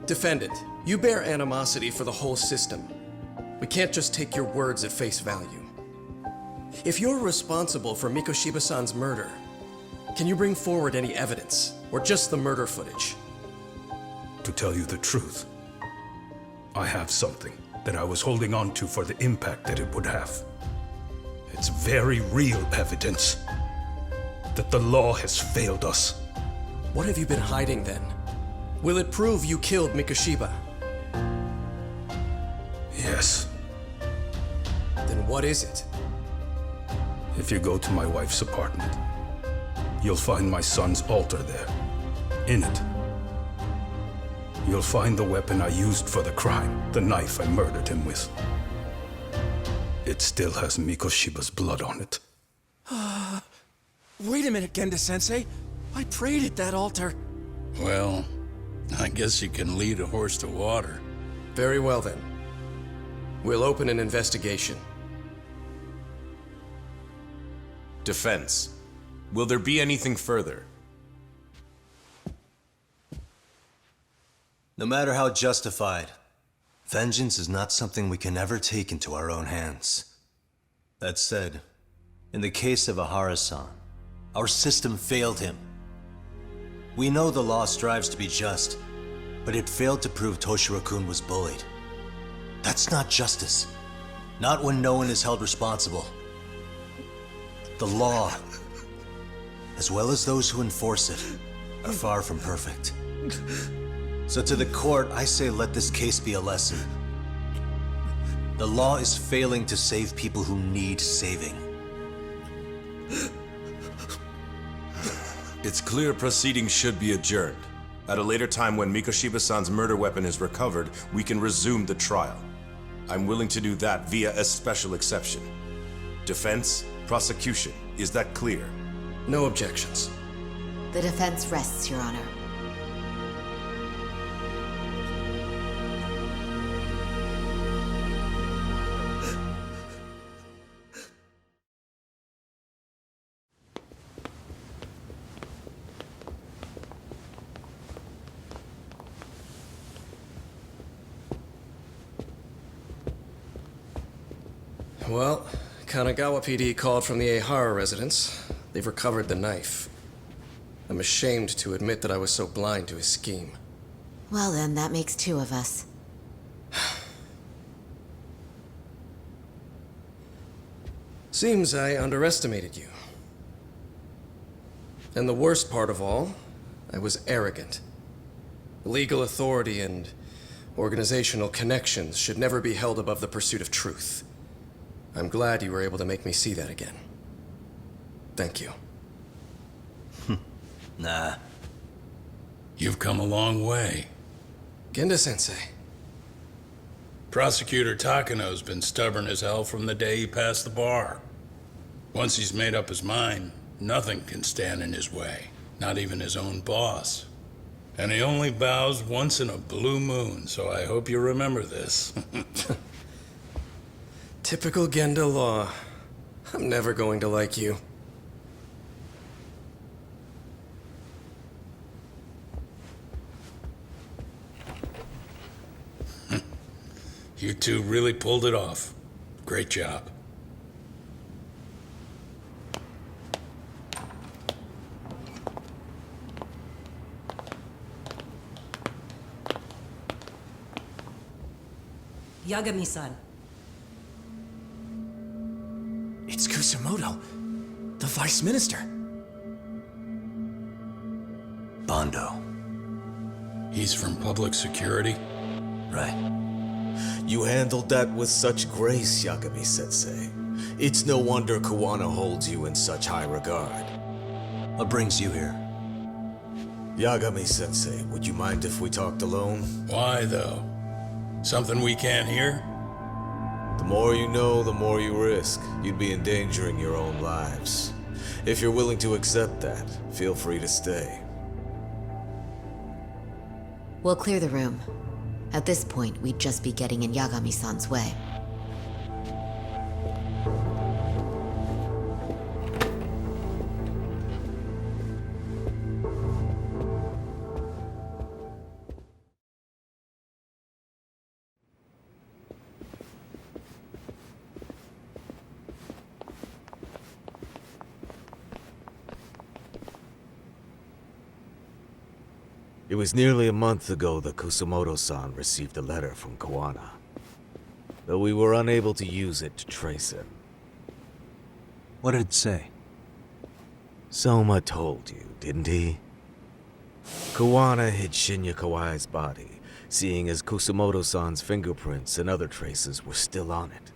Defendant, you bear animosity for the whole system. We can't just take your words at face value. If you're responsible for Mikoshiba-san's murder, can you bring forward any evidence, or just the murder footage? To tell you the truth, I have something that I was holding on to for the impact that it would have. It's very real evidence that the law has failed us. What have you been hiding then? Will it prove you killed Mikoshiba? Yes. Then what is it? If you go to my wife's apartment, you'll find my son's altar there. In it, you'll find the weapon I used for the crime, the knife I murdered him with. It still has Mikoshiba's blood on it. Wait a minute, Genda-sensei. I prayed at that altar. Well, I guess you can lead a horse to water. Very well then. We'll open an investigation. Defense. Will there be anything further? No matter how justified, vengeance is not something we can ever take into our own hands. That said, in the case of Ahara-san, our system failed him. We know the law strives to be just, but it failed to prove Toshiro-kun was bullied. That's not justice. Not when no one is held responsible. The law, as well as those who enforce it, are far from perfect. So to the court, I say let this case be a lesson. The law is failing to save people who need saving. It's clear proceedings should be adjourned. At a later time when Mikoshiba-san's murder weapon is recovered, we can resume the trial. I'm willing to do that via a special exception. Defense, prosecution, is that clear? No objections. The defense rests, Your Honor. Well, Kanagawa PD called from the Ehara residence. They've recovered the knife. I'm ashamed to admit that I was so blind to his scheme. Well then, that makes two of us. Seems I underestimated you. And the worst part of all, I was arrogant. Legal authority and organizational connections should never be held above the pursuit of truth. I'm glad you were able to make me see that again. Thank you. Nah. You've come a long way. Genda-sensei. Prosecutor Takano's been stubborn as hell from the day he passed the bar. Once he's made up his mind, nothing can stand in his way, not even his own boss. And he only bows once in a blue moon, so I hope you remember this. Typical Genda law. I'm never going to like you. You two really pulled it off. Great job. Yagami-san. It's Kusamoto, the Vice Minister. Bondo. He's from public security? Right. You handled that with such grace, Yagami-sensei. It's no wonder Kuwana holds you in such high regard. What brings you here? Yagami-sensei, would you mind if we talked alone? Why, though? Something we can't hear? The more you know, the more you risk. You'd be endangering your own lives. If you're willing to accept that, feel free to stay. We'll clear the room. At this point, we'd just be getting in Yagami-san's way. It was nearly a month ago that Kusumoto-san received a letter from Koana, though we were unable to use it to trace him. What did it say? Soma told you, didn't he? Koana hid Shinya Kawai's body, seeing as Kusumoto-san's fingerprints and other traces were still on it.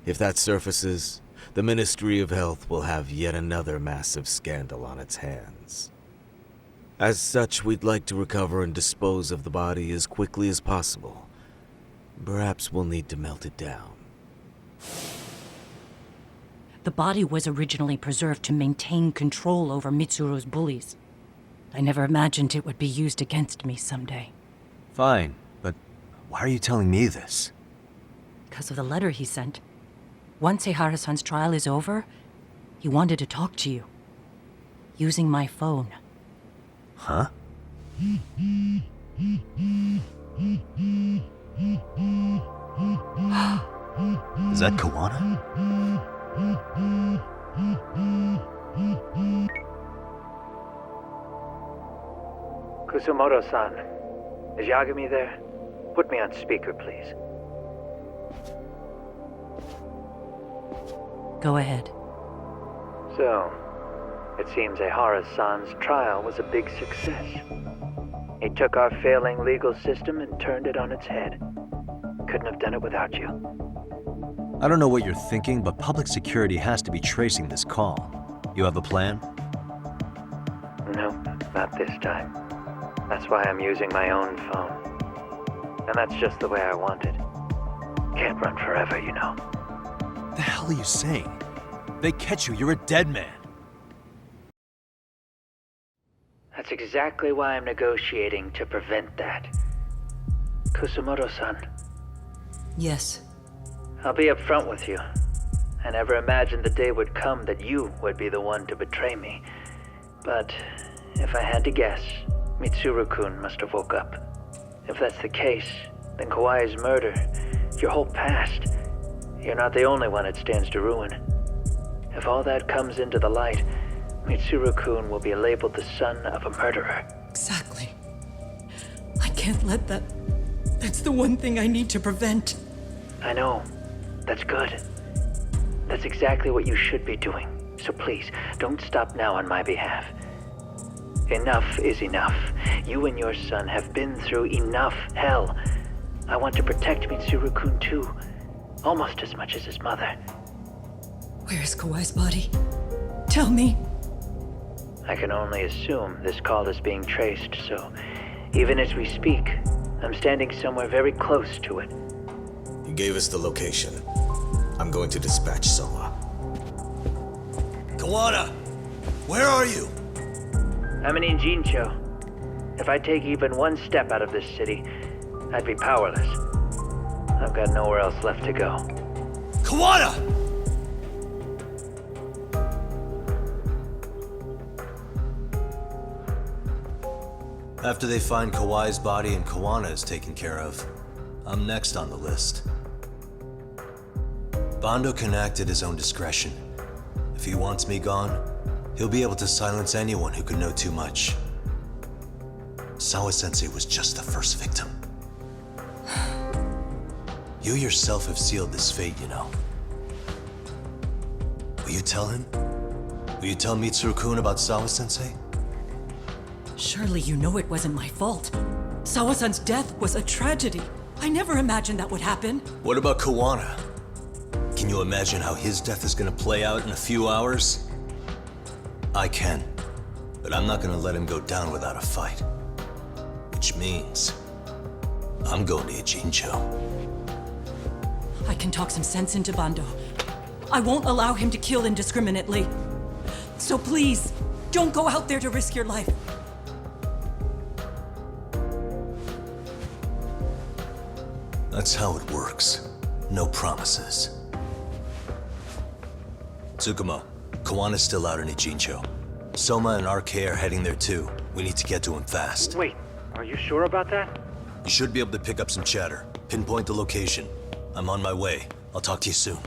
If that surfaces, the Ministry of Health will have yet another massive scandal on its hands. As such, we'd like to recover and dispose of the body as quickly as possible. Perhaps we'll need to melt it down. The body was originally preserved to maintain control over Mitsuru's bullies. I never imagined it would be used against me someday. Fine, but why are you telling me this? Because of the letter he sent. Once Ehara-san's trial is over, he wanted to talk to you. Using my phone. Huh? Is that Koana? Kusumoto-san, is Yagami there? Put me on speaker, please. Go ahead. So, it seems Ehara-san's trial was a big success. He took our failing legal system and turned it on its head. Couldn't have done it without you. I don't know what you're thinking, but public security has to be tracing this call. You have a plan? No, not this time. That's why I'm using my own phone. And that's just the way I want it. Can't run forever, you know. The hell are you saying? They catch you, you're a dead man. That's exactly why I'm negotiating to prevent that. Kusumoto-san, Yes. I'll be upfront with you. I never imagined the day would come that you would be the one to betray me. But if I had to guess, Mitsuru-kun must have woke up. If that's the case, then Kawai's murder, your whole past, you're not the only one it stands to ruin. If all that comes into the light, Mitsuru-kun will be labeled the son of a murderer. Exactly. I can't let that... That's the one thing I need to prevent. I know. That's good. That's exactly what you should be doing. So please, don't stop now on my behalf. Enough is enough. You and your son have been through enough hell. I want to protect Mitsuru-kun too. Almost as much as his mother. Where is Kawai's body? Tell me. I can only assume this call is being traced, so even as we speak, I'm standing somewhere very close to it. You gave us the location. I'm going to dispatch Soma. Koana! Where are you? I'm in Injincho. If I take even one step out of this city, I'd be powerless. I've got nowhere else left to go. Koana! After they find Kawai's body and Koana is taken care of, I'm next on the list. Bando can act at his own discretion. If he wants me gone, he'll be able to silence anyone who could know too much. Sawa-sensei was just the first victim. You yourself have sealed this fate, you know. Will you tell him? Will you tell Mitsuru-kun about Sawa-sensei? Surely you know it wasn't my fault. Sawa-san's death was a tragedy. I never imagined that would happen. What about Koana? Can you imagine how his death is gonna play out in a few hours? I can, but I'm not gonna let him go down without a fight. Which means, I'm going to Ijincho. I can talk some sense into Bando. I won't allow him to kill indiscriminately. So please, don't go out there to risk your life. That's how it works. No promises. Tsukumo, Kawana's still out in Ijincho. Soma and RK are heading there too. We need to get to him fast. Wait, are you sure about that? You should be able to pick up some chatter. Pinpoint the location. I'm on my way. I'll talk to you soon.